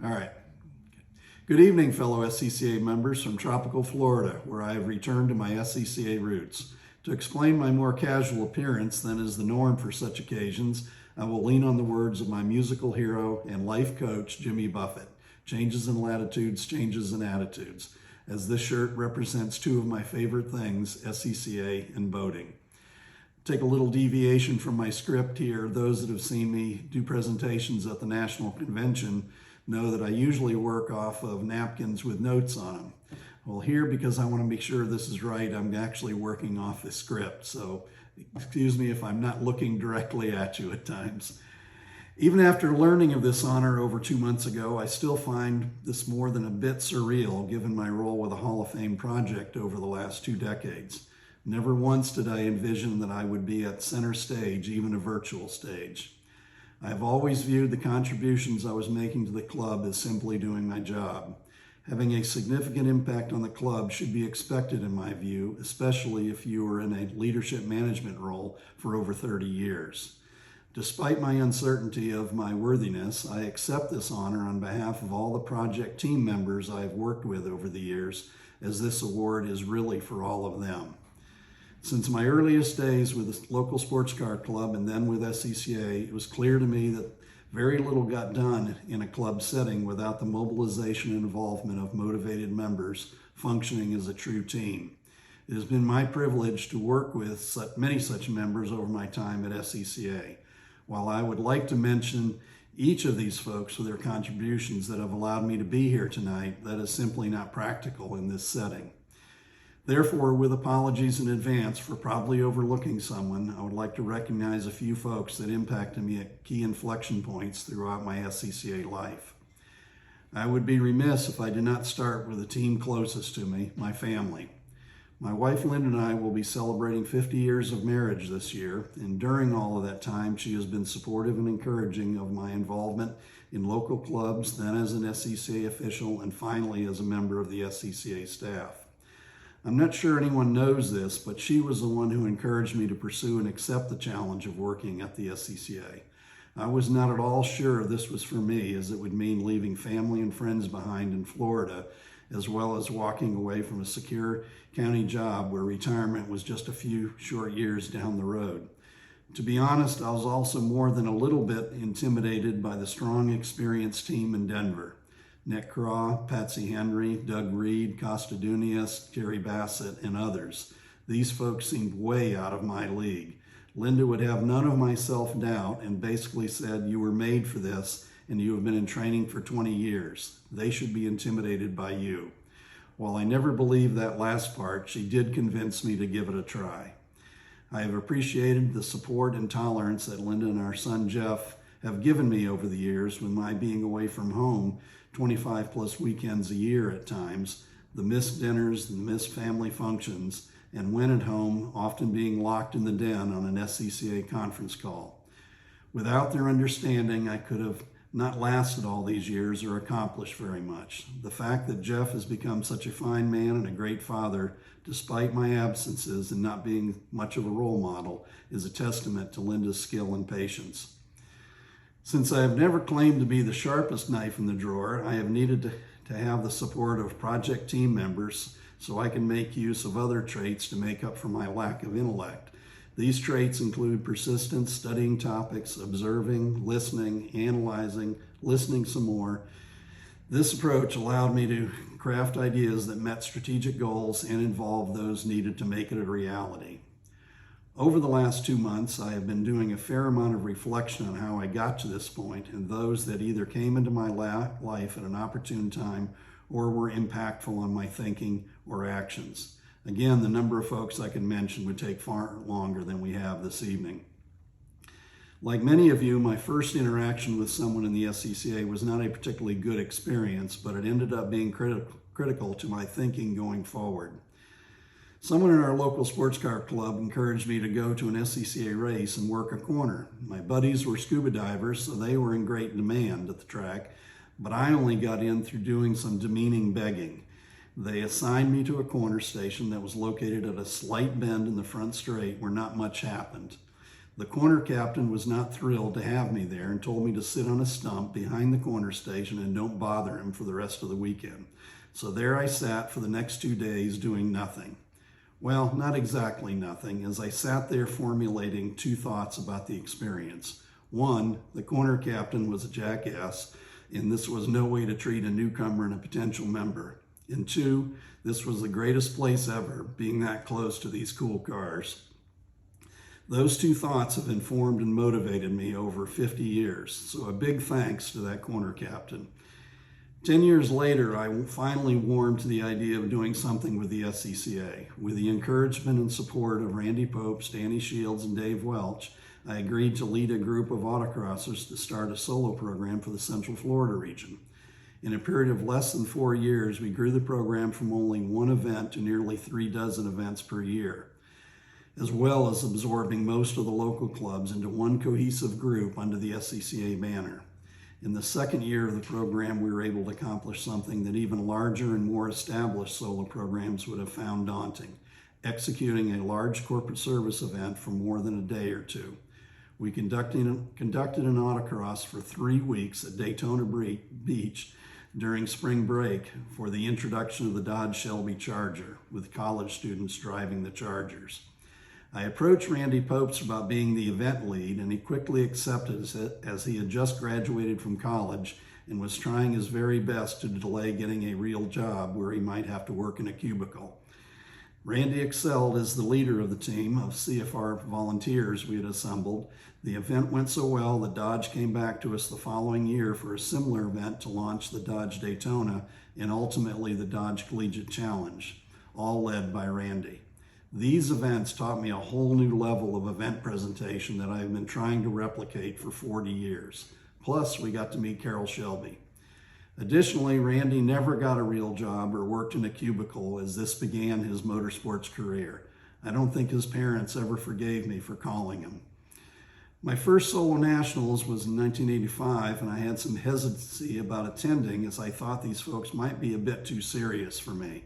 All right. Good evening, fellow SCCA members from tropical Florida, where I have returned to my SCCA roots. To explain my more casual appearance than is the norm for such occasions, I will lean on the words of my musical hero and life coach, Jimmy Buffett. Changes in latitudes, changes in attitudes, as this shirt represents two of my favorite things, SCCA and boating. Take a little deviation from my script here. Those that have seen me do presentations at the National Convention know that I usually work off of napkins with notes on them. Well, here, because I want to make sure this is right, I'm actually working off the script. So excuse me if I'm not looking directly at you at times. Even after learning of this honor over 2 months ago, I still find this more than a bit surreal given my role with the Hall of Fame project over the last 2 decades. Never once did I envision that I would be at center stage, even a virtual stage. I have always viewed the contributions I was making to the club as simply doing my job. Having a significant impact on the club should be expected in my view, especially if you are in a leadership management role for over 30 years. Despite my uncertainty of my worthiness, I accept this honor on behalf of all the project team members I have worked with over the years, as this award is really for all of them. Since my earliest days with the local sports car club and then with SCCA, it was clear to me that very little got done in a club setting without the mobilization and involvement of motivated members functioning as a true team. It has been my privilege to work with many such members over my time at SCCA. While I would like to mention each of these folks for their contributions that have allowed me to be here tonight, that is simply not practical in this setting. Therefore, with apologies in advance for probably overlooking someone, I would like to recognize a few folks that impacted me at key inflection points throughout my SCCA life. I would be remiss if I did not start with the team closest to me, my family. My wife Linda and I will be celebrating 50 years of marriage this year, and during all of that time, she has been supportive and encouraging of my involvement in local clubs, then as an SCCA official, and finally as a member of the SCCA staff. I'm not sure anyone knows this, but she was the one who encouraged me to pursue and accept the challenge of working at the SCCA. I was not at all sure this was for me, as it would mean leaving family and friends behind in Florida, as well as walking away from a secure county job where retirement was just a few short years down the road. To be honest, I was also more than a little bit intimidated by the strong, experienced team in Denver. Nick Craw, Patsy Henry, Doug Reed, Costa Dunias, Terry Bassett, and others. These folks seemed way out of my league. Linda would have none of my self-doubt and basically said, "You were made for this and you have been in training for 20 years. They should be intimidated by you." While I never believed that last part, she did convince me to give it a try. I have appreciated the support and tolerance that Linda and our son Jeff have given me over the years with my being away from home 25 plus weekends a year at times, the missed dinners, the missed family functions, and when at home, often being locked in the den on an SCCA conference call. Without their understanding, I could have not lasted all these years or accomplished very much. The fact that Jeff has become such a fine man and a great father, despite my absences and not being much of a role model, is a testament to Linda's skill and patience. Since I have never claimed to be the sharpest knife in the drawer, I have needed to have the support of project team members so I can make use of other traits to make up for my lack of intellect. These traits include persistence, studying topics, observing, listening, analyzing, listening some more. This approach allowed me to craft ideas that met strategic goals and involved those needed to make it a reality. Over the last 2 months, I have been doing a fair amount of reflection on how I got to this point and those that either came into my life at an opportune time or were impactful on my thinking or actions. Again, the number of folks I can mention would take far longer than we have this evening. Like many of you, my first interaction with someone in the SCCA was not a particularly good experience, but it ended up being critical to my thinking going forward. Someone in our local sports car club encouraged me to go to an SCCA race and work a corner. My buddies were scuba divers, so they were in great demand at the track, but I only got in through doing some demeaning begging. They assigned me to a corner station that was located at a slight bend in the front straight where not much happened. The corner captain was not thrilled to have me there and told me to sit on a stump behind the corner station and don't bother him for the rest of the weekend. So there I sat for the next 2 days doing nothing. Well, not exactly nothing, as I sat there formulating two thoughts about the experience. One, the corner captain was a jackass, and this was no way to treat a newcomer and a potential member. And two, this was the greatest place ever, being that close to these cool cars. Those two thoughts have informed and motivated me over 50 years, so a big thanks to that corner captain. 10 years later, I finally warmed to the idea of doing something with the SCCA. With the encouragement and support of Randy Pope, Stanley Shields, and Dave Welch, I agreed to lead a group of autocrossers to start a solo program for the Central Florida region. In a period of less than 4 years, we grew the program from only one event to nearly 36 events per year, as well as absorbing most of the local clubs into one cohesive group under the SCCA banner. In the second year of the program, we were able to accomplish something that even larger and more established solo programs would have found daunting: executing a large corporate service event for more than a day or two. We conducted an autocross for 3 weeks at Daytona Beach during spring break for the introduction of the Dodge Shelby Charger, with college students driving the Chargers. I approached Randy Popes about being the event lead, and he quickly accepted it, as he had just graduated from college and was trying his very best to delay getting a real job where he might have to work in a cubicle. Randy excelled as the leader of the team of CFR volunteers we had assembled. The event went so well that Dodge came back to us the following year for a similar event to launch the Dodge Daytona and ultimately the Dodge Collegiate Challenge, all led by Randy. These events taught me a whole new level of event presentation that I have been trying to replicate for 40 years. Plus, we got to meet Carroll Shelby. Additionally, Randy never got a real job or worked in a cubicle as this began his motorsports career. I don't think his parents ever forgave me for calling him. My first solo nationals was in 1985, and I had some hesitancy about attending as I thought these folks might be a bit too serious for me.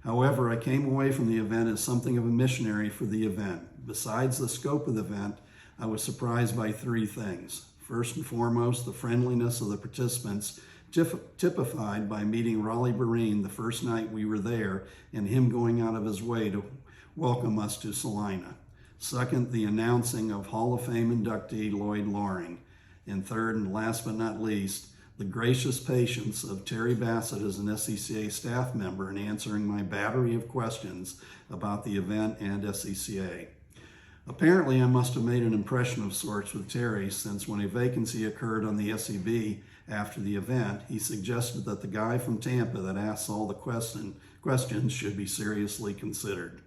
However, I came away from the event as something of a missionary for the event. Besides the scope of the event, I was surprised by 3 things. First and foremost, the friendliness of the participants, typified by meeting Raleigh Barine the first night we were there and him going out of his way to welcome us to Salina. Second, the announcing of Hall of Fame inductee Lloyd Loring. And third, and last but not least, the gracious patience of Terry Bassett as an SCCA staff member in answering my battery of questions about the event and SCCA. Apparently, I must have made an impression of sorts with Terry, since when a vacancy occurred on the SEB after the event, he suggested that the guy from Tampa that asks all the questions should be seriously considered.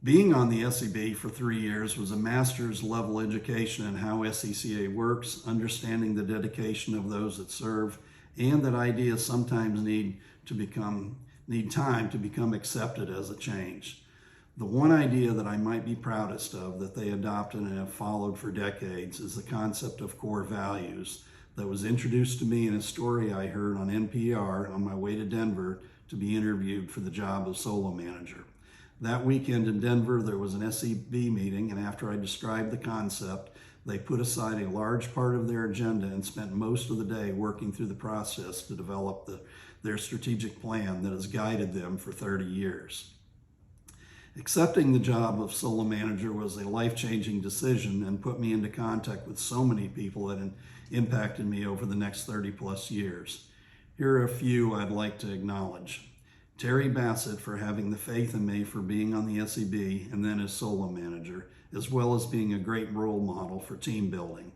Being on the SEB for 3 years was a master's level education in how SCCA works, understanding the dedication of those that serve, and that ideas sometimes need time to become accepted as a change. The one idea that I might be proudest of that they adopted and have followed for decades is the concept of core values that was introduced to me in a story I heard on NPR on my way to Denver to be interviewed for the job of solo manager. That weekend in Denver, there was an SEB meeting, and after I described the concept, they put aside a large part of their agenda and spent most of the day working through the process to develop their strategic plan that has guided them for 30 years. Accepting the job of solo manager was a life-changing decision and put me into contact with so many people that impacted me over the next 30 plus years. Here are a few I'd like to acknowledge. Terry Bassett for having the faith in me for being on the SEB and then as solo manager, as well as being a great role model for team building.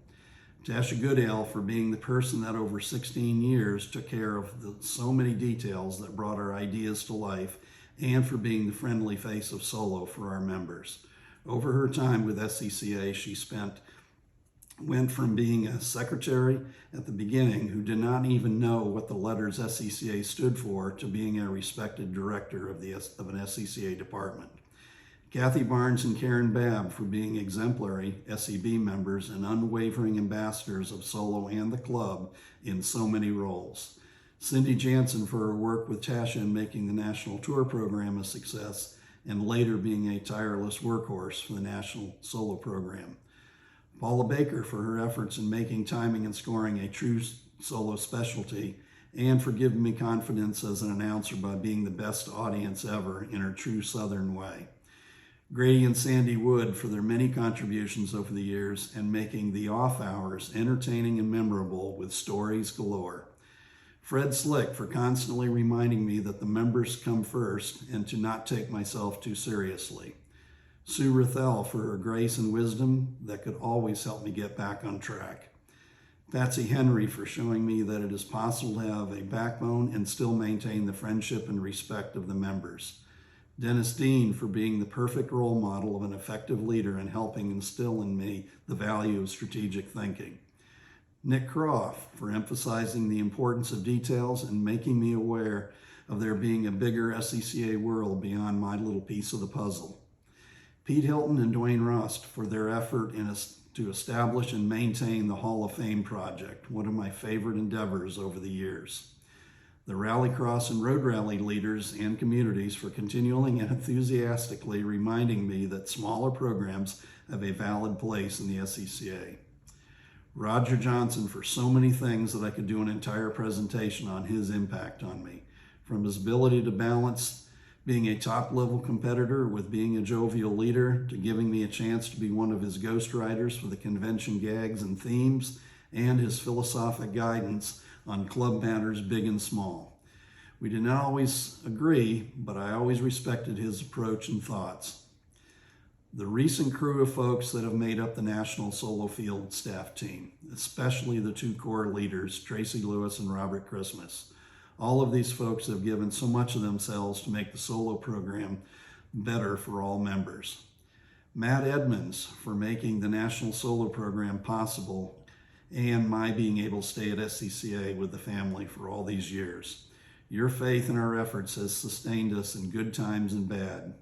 Tasha Goodale for being the person that over 16 years took care of so many details that brought our ideas to life, and for being the friendly face of solo for our members. Over her time with SCCA, she went from being a secretary at the beginning who did not even know what the letters SCCA stood for to being a respected director of an SCCA department. Kathy Barnes and Karen Babb for being exemplary SEB members and unwavering ambassadors of solo and the club in so many roles. Cindy Jansen for her work with Tasha in making the National Tour program a success, and later being a tireless workhorse for the National Solo Program. Paula Baker for her efforts in making timing and scoring a true solo specialty, and for giving me confidence as an announcer by being the best audience ever in her true Southern way. Grady and Sandy Wood for their many contributions over the years and making the off hours entertaining and memorable with stories galore. Fred Slick for constantly reminding me that the members come first and to not take myself too seriously. Sue Rathel for her grace and wisdom that could always help me get back on track. Patsy Henry for showing me that it is possible to have a backbone and still maintain the friendship and respect of the members. Dennis Dean for being the perfect role model of an effective leader and helping instill in me the value of strategic thinking. Nick Croft for emphasizing the importance of details and making me aware of there being a bigger SCCA world beyond my little piece of the puzzle. Pete Hilton and Dwayne Rust for their effort to establish and maintain the Hall of Fame project, one of my favorite endeavors over the years. The Rallycross and Road Rally leaders and communities for continually and enthusiastically reminding me that smaller programs have a valid place in the SCCA. Roger Johnson for so many things that I could do an entire presentation on his impact on me, from his ability to balance being a top-level competitor with being a jovial leader, to giving me a chance to be one of his ghostwriters for the convention gags and themes, and his philosophic guidance on club matters big and small. We did not always agree, but I always respected his approach and thoughts. The recent crew of folks that have made up the National Solo Field staff team, especially the two core leaders, Tracy Lewis and Robert Christmas. All of these folks have given so much of themselves to make the solo program better for all members. Matt Edmonds for making the National Solo Program possible and my being able to stay at SCCA with the family for all these years. Your faith in our efforts has sustained us in good times and bad.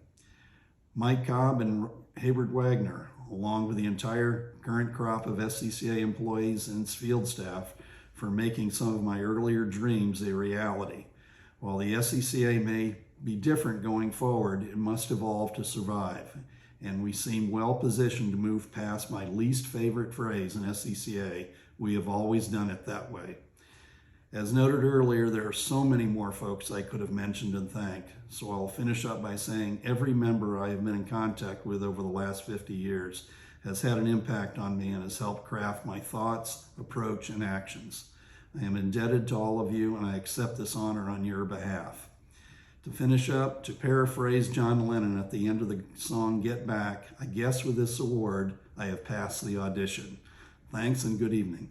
Mike Cobb and Hayward Wagner, along with the entire current crop of SCCA employees and field staff, for making some of my earlier dreams a reality. While the SCCA may be different going forward, it must evolve to survive, and we seem well positioned to move past my least favorite phrase in SCCA, we have always done it that way. As noted earlier, there are so many more folks I could have mentioned and thanked, so I'll finish up by saying every member I have been in contact with over the last 50 years has had an impact on me and has helped craft my thoughts, approach, and actions. I am indebted to all of you, and I accept this honor on your behalf. To finish up, to paraphrase John Lennon at the end of the song Get Back, I guess with this award, I have passed the audition. Thanks and good evening.